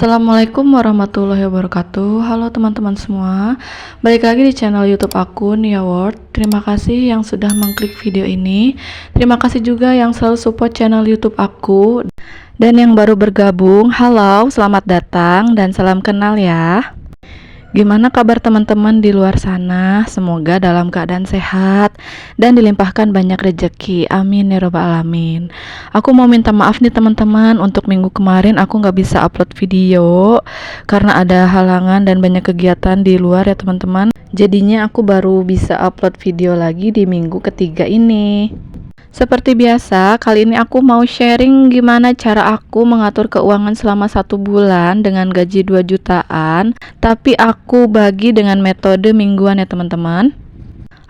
Assalamualaikum warahmatullahi wabarakatuh. Halo teman-teman semua, balik lagi di channel YouTube aku, Nia World. Terima kasih yang sudah mengklik video ini. Terima kasih juga yang selalu support channel YouTube aku. Dan yang baru bergabung, halo, selamat datang dan salam kenal ya. Gimana kabar teman-teman di luar sana? Semoga dalam keadaan sehat dan dilimpahkan banyak rezeki. Amin ya robbal alamin. Aku mau minta maaf nih teman-teman, untuk minggu kemarin aku nggak bisa upload video karena ada halangan dan banyak kegiatan di luar ya teman-teman. Jadinya aku baru bisa upload video lagi di minggu ketiga ini. Seperti biasa, kali ini aku mau sharing gimana cara aku mengatur keuangan selama 1 bulan dengan gaji 2 jutaan, tapi aku bagi dengan metode mingguan ya teman-teman.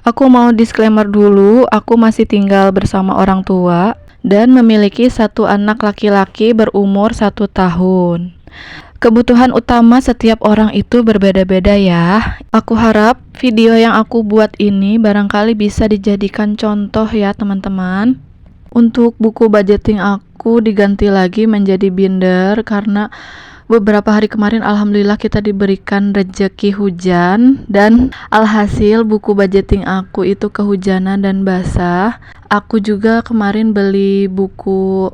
Aku mau disclaimer dulu, aku masih tinggal bersama orang tua dan memiliki 1 anak laki-laki berumur 1 tahun. Kebutuhan utama setiap orang itu berbeda-beda ya. Aku harap video yang aku buat ini barangkali bisa dijadikan contoh ya teman-teman. Untuk buku budgeting aku diganti lagi menjadi binder karena beberapa hari kemarin alhamdulillah kita diberikan rezeki hujan dan alhasil buku budgeting aku itu kehujanan dan basah. Aku juga kemarin beli buku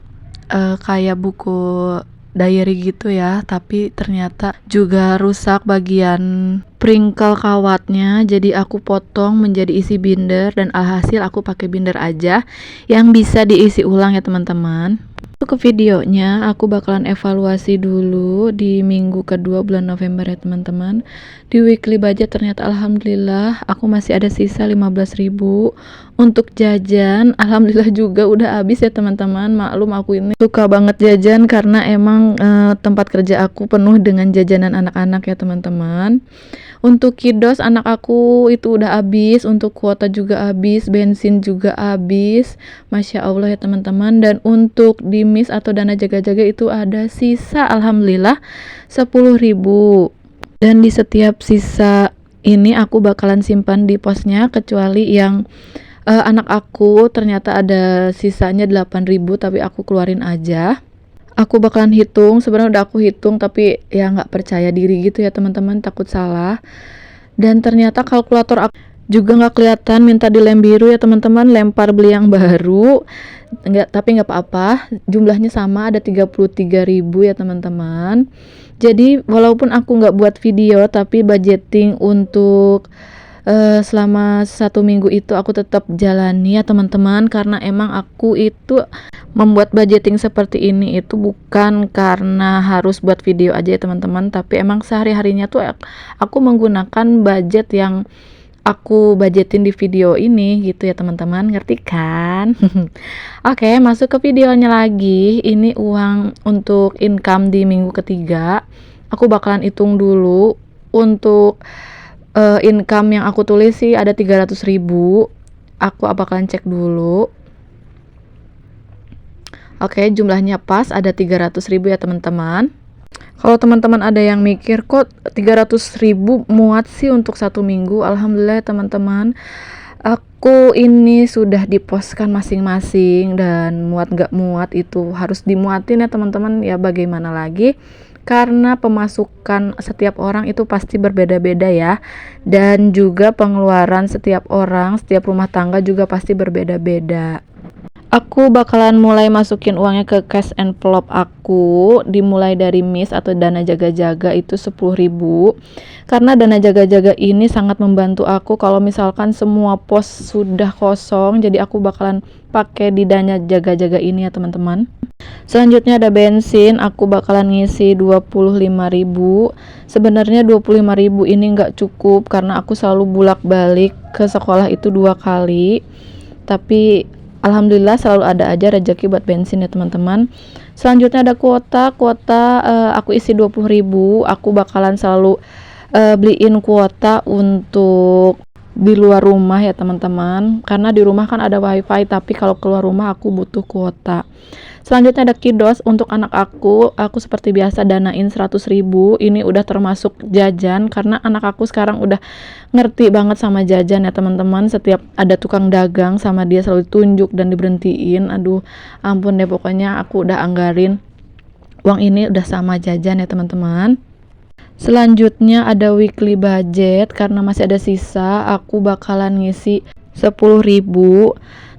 kayak buku diary gitu ya, tapi ternyata juga rusak bagian sprinkle kawatnya, jadi aku potong menjadi isi binder dan alhasil aku pakai binder aja yang bisa diisi ulang ya teman-teman. Ke videonya aku bakalan evaluasi dulu di minggu kedua bulan November ya teman-teman. Di weekly budget ternyata alhamdulillah aku masih ada sisa 15.000 untuk jajan. Alhamdulillah juga udah habis ya teman-teman. Maklum aku ini suka banget jajan karena emang tempat kerja aku penuh dengan jajanan anak-anak ya teman-teman. Untuk kidos anak aku itu udah habis, untuk kuota juga habis, bensin juga habis, Masya Allah ya teman-teman. Dan untuk dimis atau dana jaga-jaga itu ada sisa alhamdulillah 10.000. Dan di setiap sisa ini aku bakalan simpan di posnya, kecuali yang anak aku ternyata ada sisanya 8.000 tapi aku keluarin aja. Aku bakalan hitung, sebenarnya udah aku hitung tapi ya nggak percaya diri gitu ya teman-teman, takut salah. Dan ternyata kalkulator aku juga nggak kelihatan, minta dilem biru ya teman-teman, lempar beli yang baru. Tapi nggak apa-apa, jumlahnya sama, ada 33.000 ya teman-teman. Jadi walaupun aku nggak buat video tapi budgeting untuk selama 1 minggu itu aku tetap jalani ya teman-teman, karena emang aku itu membuat budgeting seperti ini itu bukan karena harus buat video aja ya teman-teman, tapi emang sehari-harinya tuh aku menggunakan budget yang aku budgetin di video ini gitu ya teman-teman, ngerti kan? Oke, masuk ke videonya lagi. Ini uang untuk income di minggu ketiga. Aku bakalan hitung dulu. Untuk income yang aku tulis sih ada 300.000. Aku bakalan cek dulu. Oke, jumlahnya pas, ada 300.000 ya teman-teman. Kalau teman-teman ada yang mikir kok 300.000 muat sih untuk 1 minggu, alhamdulillah ya teman-teman. Aku ini sudah diposkan masing-masing, dan muat gak muat itu harus dimuatin ya teman-teman. Ya bagaimana lagi, karena pemasukan setiap orang itu pasti berbeda-beda ya, dan juga pengeluaran setiap orang, setiap rumah tangga juga pasti berbeda-beda. Aku bakalan mulai masukin uangnya ke cash envelope aku, dimulai dari mis atau dana jaga-jaga itu 10.000, karena dana jaga-jaga ini sangat membantu aku kalau misalkan semua pos sudah kosong, jadi aku bakalan pakai di dana jaga-jaga ini ya teman-teman. Selanjutnya ada bensin, aku bakalan ngisi 25.000. Sebenarnya 25.000 ini nggak cukup karena aku selalu bolak-balik ke sekolah itu 2 kali, tapi alhamdulillah selalu ada aja rezeki buat bensin ya teman-teman. Selanjutnya ada kuota aku isi 20.000. Aku bakalan selalu beliin kuota untuk di luar rumah ya teman-teman, karena di rumah kan ada wifi, tapi kalau keluar rumah aku butuh kuota. Selanjutnya ada kidos untuk anak aku seperti biasa danain 100.000. Ini udah termasuk jajan karena anak aku sekarang udah ngerti banget sama jajan ya teman-teman. Setiap ada tukang dagang sama dia selalu tunjuk dan diberhentiin. Aduh ampun deh, pokoknya aku udah anggarin uang ini udah sama jajan ya teman-teman. Selanjutnya ada weekly budget, karena masih ada sisa aku bakalan ngisi 10.000.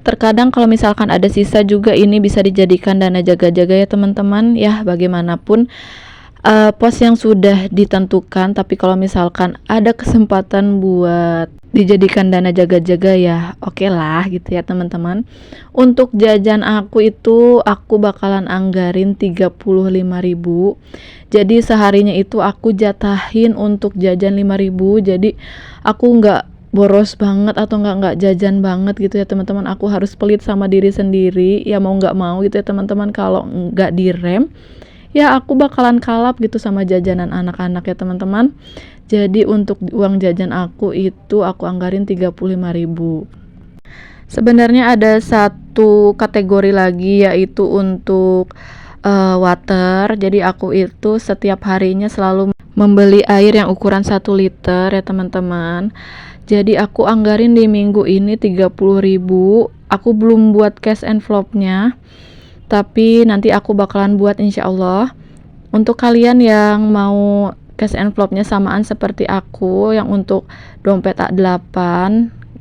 Terkadang kalau misalkan ada sisa juga ini bisa dijadikan dana jaga-jaga ya teman-teman ya, bagaimanapun pos yang sudah ditentukan, tapi kalau misalkan ada kesempatan buat dijadikan dana jaga-jaga ya oke lah gitu ya teman-teman. Untuk jajan aku itu aku bakalan anggarin 35.000. Jadi seharinya itu aku jatahin untuk jajan 5.000. Jadi aku nggak boros banget atau nggak jajan banget gitu ya teman-teman. Aku harus pelit sama diri sendiri ya, mau nggak mau gitu ya teman-teman. Kalau nggak direm ya aku bakalan kalap gitu sama jajanan anak-anak ya teman-teman. Jadi untuk uang jajan aku itu aku anggarin 35.000. Sebenarnya ada satu kategori lagi yaitu untuk water. Jadi aku itu setiap harinya selalu membeli air yang ukuran 1 liter ya teman-teman. Jadi aku anggarin di minggu ini 30.000. Aku belum buat cash envelope-nya, tapi nanti aku bakalan buat insya Allah. Untuk kalian yang mau cash envelope-nya samaan seperti aku, yang untuk dompet A8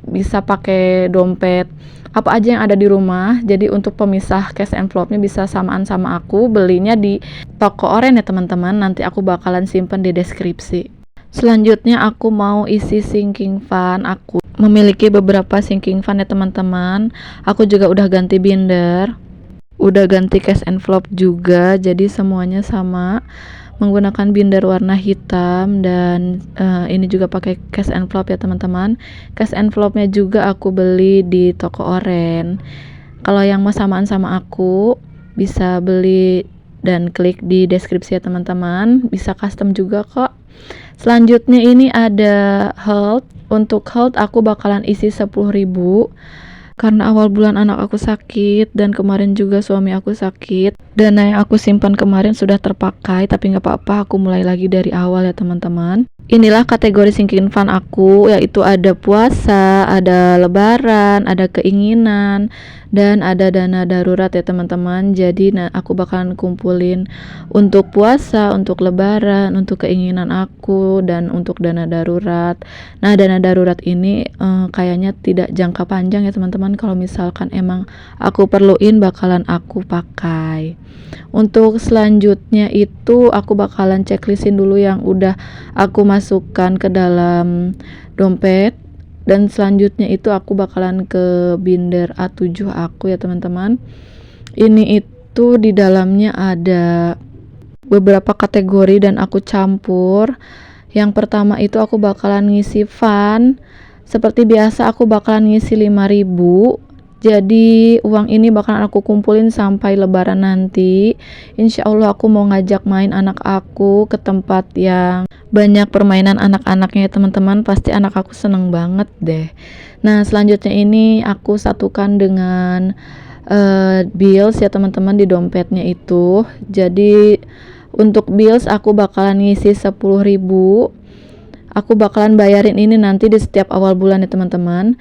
bisa pakai dompet apa aja yang ada di rumah. Jadi untuk pemisah cash envelope-nya bisa samaan sama aku, belinya di toko oren ya teman-teman. Nanti aku bakalan simpen di deskripsi. Selanjutnya aku mau isi sinking fund. Aku memiliki beberapa sinking fund ya teman-teman. Aku juga udah ganti binder, udah ganti cash envelope juga, jadi semuanya sama menggunakan binder warna hitam. Dan ini juga pakai cash envelope ya teman-teman. Cash envelope-nya juga aku beli di toko oren. Kalau yang mau samaan sama aku bisa beli dan klik di deskripsi ya teman-teman, bisa custom juga kok. Selanjutnya ini ada health. Untuk health aku bakalan isi 10.000 karena awal bulan anak aku sakit dan kemarin juga suami aku sakit. Dana yang aku simpan kemarin sudah terpakai, tapi nggak apa-apa, aku mulai lagi dari awal ya teman-teman. Inilah kategori sinking fund aku, yaitu ada puasa, ada lebaran, ada keinginan, dan ada dana darurat ya teman-teman. Jadi aku bakalan kumpulin untuk puasa, untuk lebaran, untuk keinginan aku, dan untuk dana darurat. Nah dana darurat ini kayaknya tidak jangka panjang ya teman-teman. Kalau misalkan emang aku perluin bakalan aku pakai. Untuk selanjutnya itu aku bakalan checklistin dulu yang udah aku masukkan ke dalam dompet, dan selanjutnya itu aku bakalan ke binder A7 aku ya teman-teman. Ini itu di dalamnya ada beberapa kategori dan aku campur. Yang pertama itu aku bakalan ngisi fund. Seperti biasa aku bakalan ngisi 5.000. Jadi uang ini bakalan aku kumpulin sampai lebaran nanti. Insya Allah aku mau ngajak main anak aku ke tempat yang banyak permainan anak-anaknya ya teman-teman. Pasti anak aku seneng banget deh. Nah selanjutnya ini aku satukan dengan bills ya teman-teman di dompetnya itu. Jadi untuk bills aku bakalan ngisi 10.000. Aku bakalan bayarin ini nanti di setiap awal bulan ya teman-teman.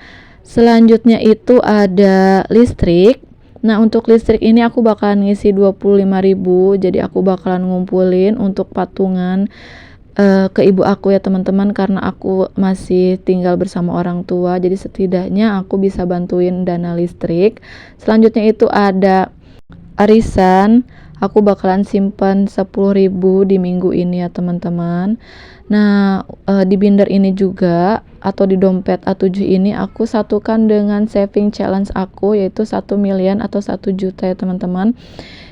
Selanjutnya itu ada listrik. Nah untuk listrik ini aku bakalan ngisi 25.000. Jadi aku bakalan ngumpulin untuk patungan ke ibu aku ya teman-teman, karena aku masih tinggal bersama orang tua. Jadi setidaknya aku bisa bantuin dana listrik. Selanjutnya itu ada arisan. Aku bakalan simpan 10.000 di minggu ini ya teman-teman. Nah di binder ini juga atau di dompet A7 ini aku satukan dengan saving challenge aku, yaitu 1 miliar atau 1 juta ya teman-teman.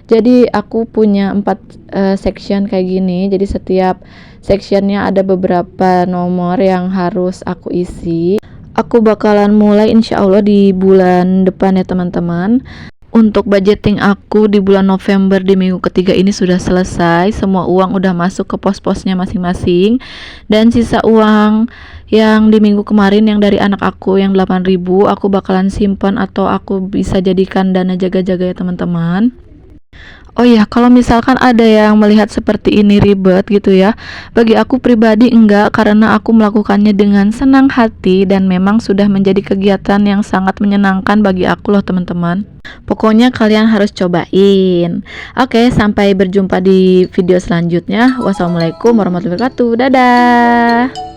Jadi aku punya 4 section kayak gini. Jadi setiap sectionnya ada beberapa nomor yang harus aku isi. Aku bakalan mulai insya Allah di bulan depan ya teman-teman. Untuk budgeting aku di bulan November di minggu ketiga ini sudah selesai. Semua uang udah masuk ke pos-posnya masing-masing. Dan sisa uang yang di minggu kemarin yang dari anak aku yang 8.000 aku bakalan simpan atau aku bisa jadikan dana jaga-jaga ya teman-teman. Oh iya, kalau misalkan ada yang melihat seperti ini ribet gitu ya, bagi aku pribadi enggak, karena aku melakukannya dengan senang hati dan memang sudah menjadi kegiatan yang sangat menyenangkan bagi aku loh teman-teman. Pokoknya kalian harus cobain. Oke, sampai berjumpa di video selanjutnya. Wassalamualaikum warahmatullahi wabarakatuh. Dadah.